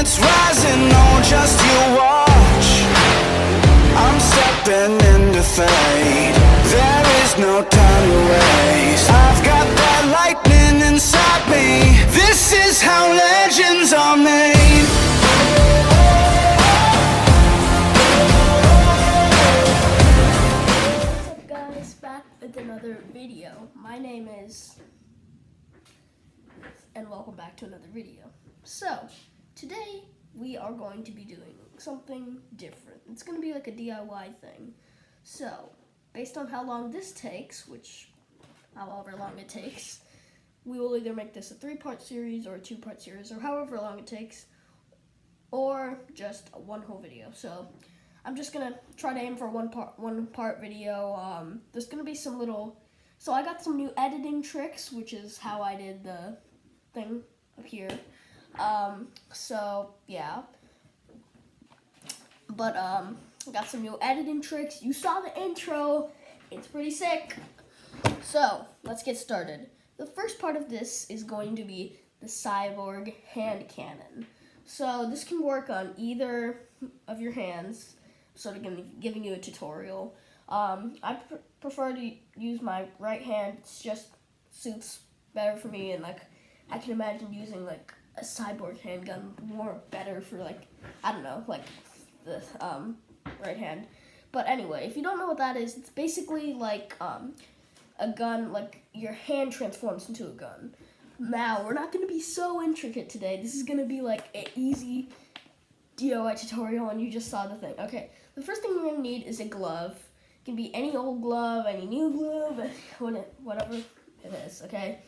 confidence rising, oh just you watch. I'm stepping into fate, there is no time to waste. I've got that lightning inside me, this is how legends are made. What's up guys, back with another video. My name is, and welcome back to another video. So, today we are going to be doing something different. It's going to be like a DIY thing. So, based on how long this takes, which however long it takes, we will either make this a 3-part series or a 2-part series or however long it takes, or just one whole video. So, I'm just gonna try to aim for one part video. There's gonna be some little, so I got some new editing tricks, which is how I did the thing up here. So yeah, but I got some new editing tricks. You saw the intro, it's pretty sick. So let's get started. The first part of this is going to be the Cyborg hand cannon. So this can work on either of your hands. Sort of giving you a tutorial. I prefer to use my right hand. It just suits better for me, and like I can imagine using like a cyborg handgun more better for like, I don't know, like the right hand. But anyway, if you don't know what that is, it's basically like a gun. Like your hand transforms into a gun. Now we're not going to be so intricate today. This is going to be like an easy DIY tutorial, and you just saw the thing. Okay, the first thing you're going to need is a glove. It can be any old glove, any new glove, whatever it is, okay?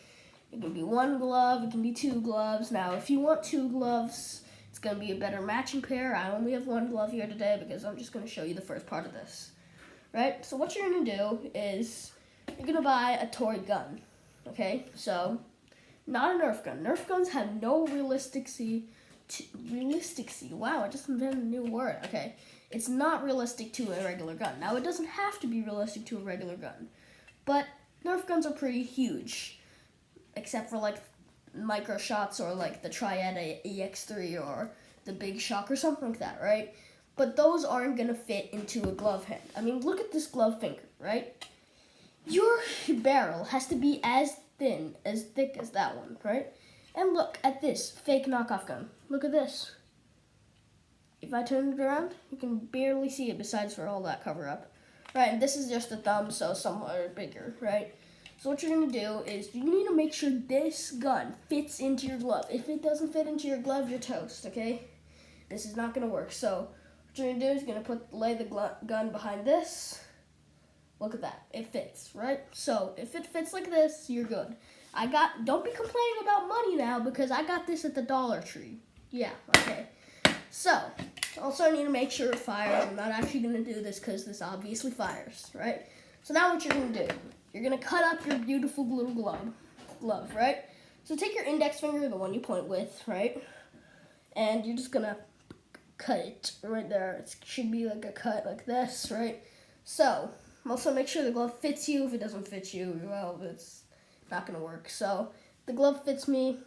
It can be one glove, it can be 2 gloves. Now, if you want 2 gloves, it's going to be a better matching pair. I only have 1 glove here today because I'm just going to show you the first part of this, right? So what you're going to do is you're going to buy a toy gun, okay? So, not a Nerf gun. Nerf guns have no realisticity. Wow, I just invented a new word. Okay, it's not realistic to a regular gun. Now, it doesn't have to be realistic to a regular gun, but Nerf guns are pretty huge, except for like micro shots or like the Triad EX3 or the Big Shock or something like that, right? But those aren't gonna fit into a glove hand. I mean, look at this glove finger, right? Your barrel has to be as thick as that one, right? And look at this fake knockoff gun. Look at this. If I turn it around, you can barely see it besides for all that cover up. Right, and this is just a thumb, so somewhat bigger, right? So what you're gonna do is you need to make sure this gun fits into your glove. If it doesn't fit into your glove, you're toast, okay? This is not gonna work. So what you're gonna do is you're gonna lay the gun behind this. Look at that, it fits, right? So if it fits like this, you're good. Don't be complaining about money now because I got this at the Dollar Tree. Yeah, okay. So, also I need to make sure it fires. I'm not actually going to do this because this obviously fires, right? So now what you're going to do, you're going to cut up your beautiful little glove, right? So take your index finger, the one you point with, right? And you're just going to cut it right there. It should be like a cut like this, right? So, also make sure the glove fits you. If it doesn't fit you, well, it's not gonna work. So the glove fits me.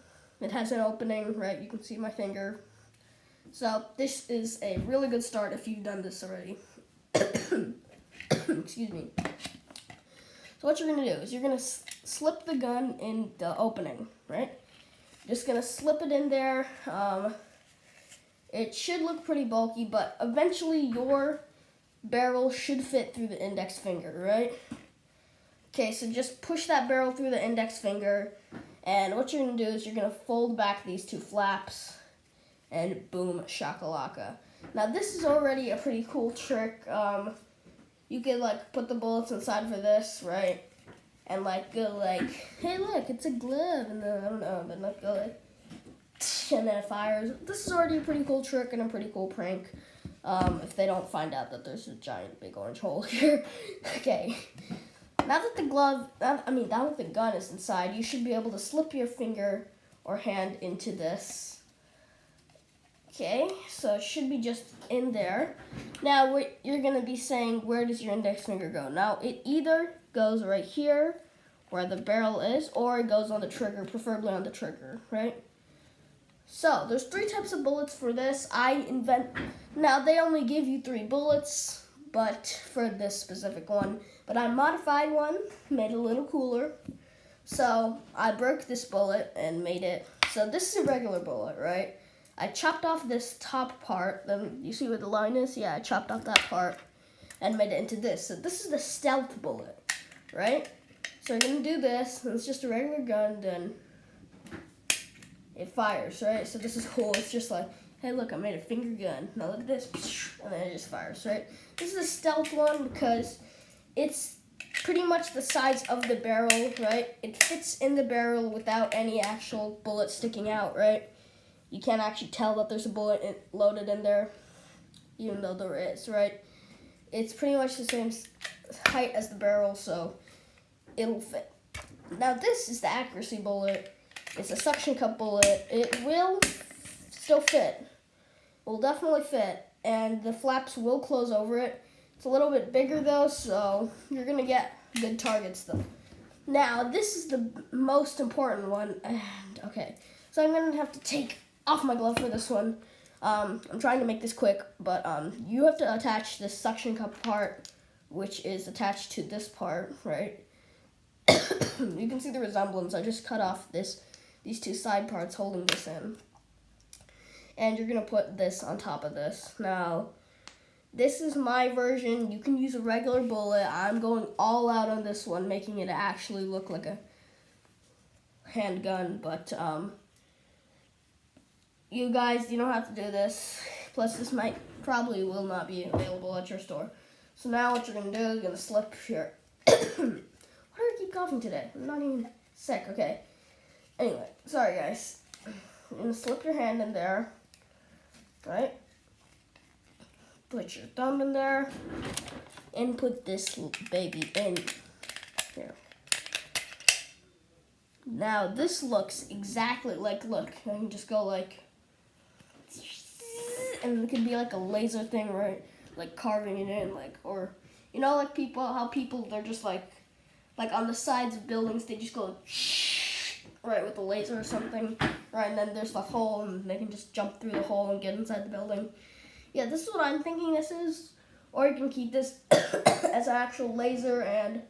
It has an opening, right? You can see my finger. So this is a really good start if you've done this already. Excuse me. So what you're gonna do is you're gonna slip the gun in the opening, right? Just gonna slip it in there. It should look pretty bulky, but eventually your barrel should fit through the index finger, right? Okay, so just push that barrel through the index finger, and what you're going to do is you're going to fold back these 2 flaps, and boom, shakalaka. Now, this is already a pretty cool trick. You could, like, put the bullets inside for this, right? And, like, go like, hey, look, it's a glove, and then, I don't know, but, like, go like, and then it fires. This is already a pretty cool trick and a pretty cool prank. If they don't find out that there's a giant big orange hole here. Okay. Now that now that the gun is inside, you should be able to slip your finger or hand into this. Okay, so it should be just in there. Now you're gonna be saying, where does your index finger go? Now it either goes right here, where the barrel is, or it goes on the trigger, preferably on the trigger, right? So there's 3 types of bullets for this. Now they only give you 3 bullets, but for this specific one. But I modified one, made it a little cooler. So I broke this bullet and made it. So this is a regular bullet, right? I chopped off this top part. Then you see where the line is? Yeah, I chopped off that part and made it into this. So this is the stealth bullet, right? So you're gonna do this, and it's just a regular gun, then it fires, right? So this is cool. It's just like, hey, look, I made a finger gun. Now look at this, and then it just fires, right? This is a stealth one because it's pretty much the size of the barrel, right? It fits in the barrel without any actual bullet sticking out, right? You can't actually tell that there's a bullet loaded in there, even though there is, right? It's pretty much the same height as the barrel, so it'll fit. Now this is the accuracy bullet. It's a suction cup bullet. It will still fit. It will definitely fit, and the flaps will close over it. It's a little bit bigger though, so you're gonna get good targets though. Now this is the most important one, and okay, so I'm gonna have to take off my glove for this one. I'm trying to make this quick, but you have to attach this suction cup part, which is attached to this part, right? You can see the resemblance. I just cut off these 2 side parts holding this in. And you're going to put this on top of this. Now, this is my version. You can use a regular bullet. I'm going all out on this one, making it actually look like a handgun. But you guys, you don't have to do this. Plus, this probably will not be available at your store. So now what you're going to do is you're going to slip your... Why do I keep coughing today? I'm not even sick, okay. Anyway, sorry guys. You're going to slip your hand in there, right? Put your thumb in there, and put this baby in here. Now this looks exactly like, look, I can just go like, and it could be like a laser thing, right? Like carving it in, like, or, you know, like how people, they're just like on the sides of buildings, they just go, right, with a laser or something, right, and then there's the hole, and they can just jump through the hole and get inside the building. Yeah, this is what I'm thinking this is, or you can keep this as an actual laser and,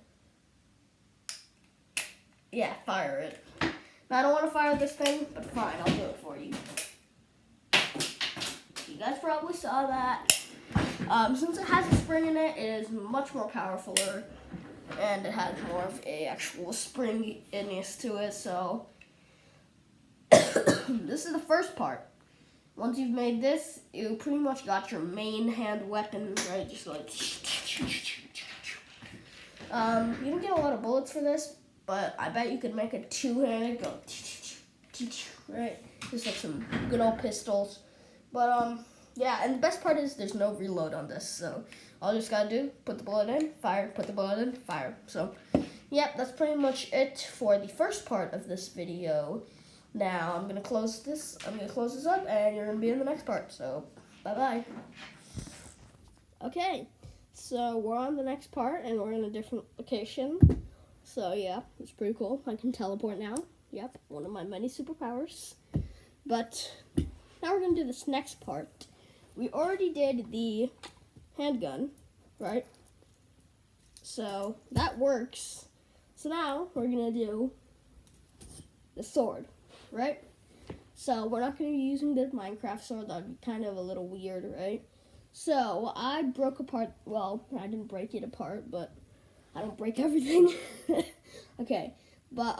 yeah, fire it. Now, I don't want to fire this thing, but fine, I'll do it for you. You guys probably saw that. Since it has a spring in it, it is much more powerful, and it has more of a actual springiness to it, so this is the first part. Once you've made this, you pretty much got your main hand weapon, right? Just like you don't get a lot of bullets for this, but I bet you could make a 2-handed go, right? Just like some good old pistols. But yeah, and the best part is there's no reload on this, so all you just gotta do, put the bullet in, fire, put the bullet in, fire. So, yep, that's pretty much it for the first part of this video. Now, I'm gonna close this up, and you're gonna be in the next part, so bye-bye. Okay, so we're on the next part, and we're in a different location. So, yeah, it's pretty cool. I can teleport now. Yep, one of my many superpowers. But now we're gonna do this next part. We already did the handgun, right? So that works. So now we're gonna do the sword, right? So we're not gonna be using the Minecraft sword. That'd be kind of a little weird, right? So I broke apart. Well, I didn't break it apart, but I don't break everything. Okay, but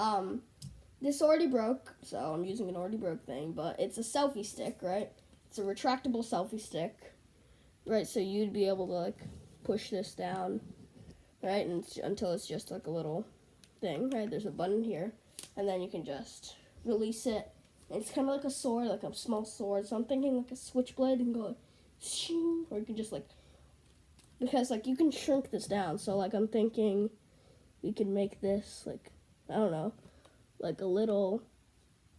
this already broke, so I'm using an already broke thing. But it's a selfie stick, right? It's a retractable selfie stick, right? So you'd be able to like push this down, right? And until it's just like a little thing, right? There's a button here, and then you can just release it. And it's kind of like a sword, like a small sword. So I'm thinking like a switchblade and go, or you can just like, because like you can shrink this down. So like I'm thinking we can make this like, I don't know, like a little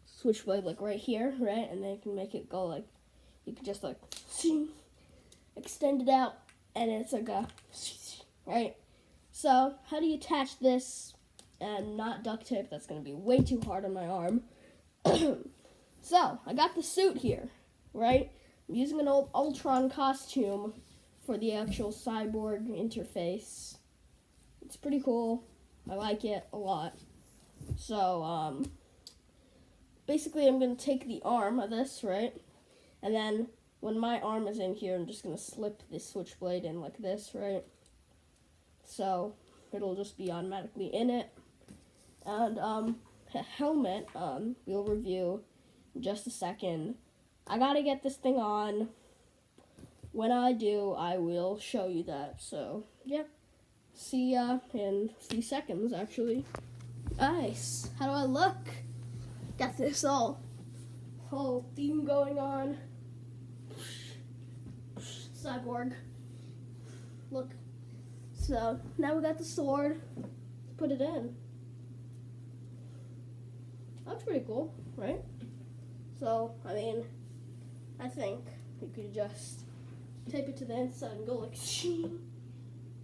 switchblade like right here, right? And then you can make it go like, you can just like extend it out, and it's like a, right? So how do you attach this and not duct tape? That's gonna be way too hard on my arm. So, I got the suit here, right? I'm using an old Ultron costume for the actual cyborg interface. It's pretty cool. I like it a lot. So, basically I'm going to take the arm of this, right? And then when my arm is in here, I'm just going to slip this switchblade in like this, right? So, it'll just be automatically in it. And, a helmet, we'll review in just a second. I gotta get this thing on. When I do, I will show you that. So, yeah. See ya in a few seconds, actually. Nice. How do I look? Got this whole theme going on. Cyborg. Look. So, now we got the sword. Let's put it in. That's pretty cool, right? So, I mean, I think we could just tape it to the inside and go like,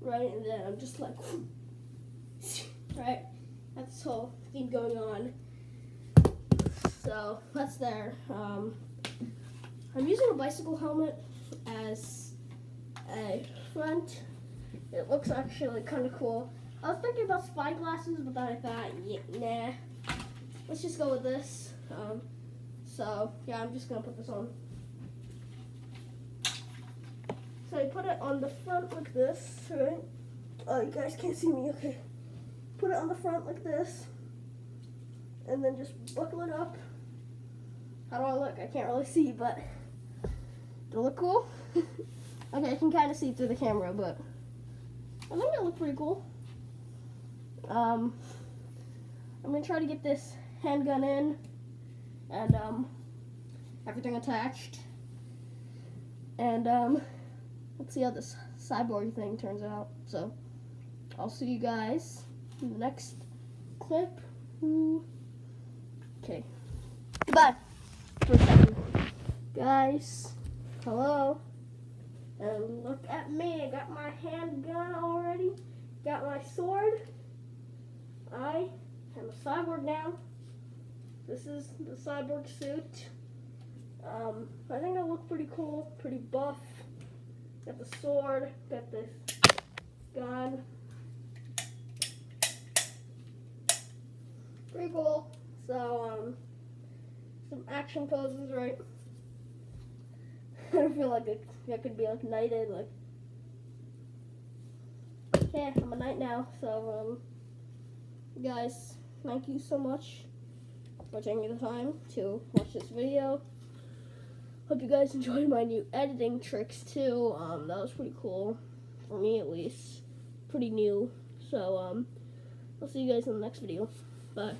right? And then I'm just like, right? That's this whole thing going on. So, that's there. I'm using a bicycle helmet as a front. It looks actually kind of cool. I was thinking about spy glasses, but then I thought, yeah, nah. Let's just go with this. So, yeah, I'm just going to put this on. So, I put it on the front like this, right? Oh, you guys can't see me, okay. Put it on the front like this. And then just buckle it up. How do I look? I can't really see, but do I look cool? Okay, I can kind of see through the camera, but I think I look pretty cool. I'm going to try to get this handgun in and everything attached. And let's see how this cyborg thing turns out. So I'll see you guys in the next clip. Okay. Goodbye for a second. Guys, hello. And look at me. I got my handgun already. Got my sword. I am a cyborg now. This is the cyborg suit. I think I look pretty cool, pretty buff. Got the sword, got this gun. Pretty cool. So, some action poses, right? I feel like I could be like knighted, like. Yeah, I'm a knight now, so, guys, thank you so much for taking the time to watch this video. Hope you guys enjoyed my new editing tricks too. That was pretty cool, for me at least. Pretty new. So, I'll see you guys in the next video. Bye.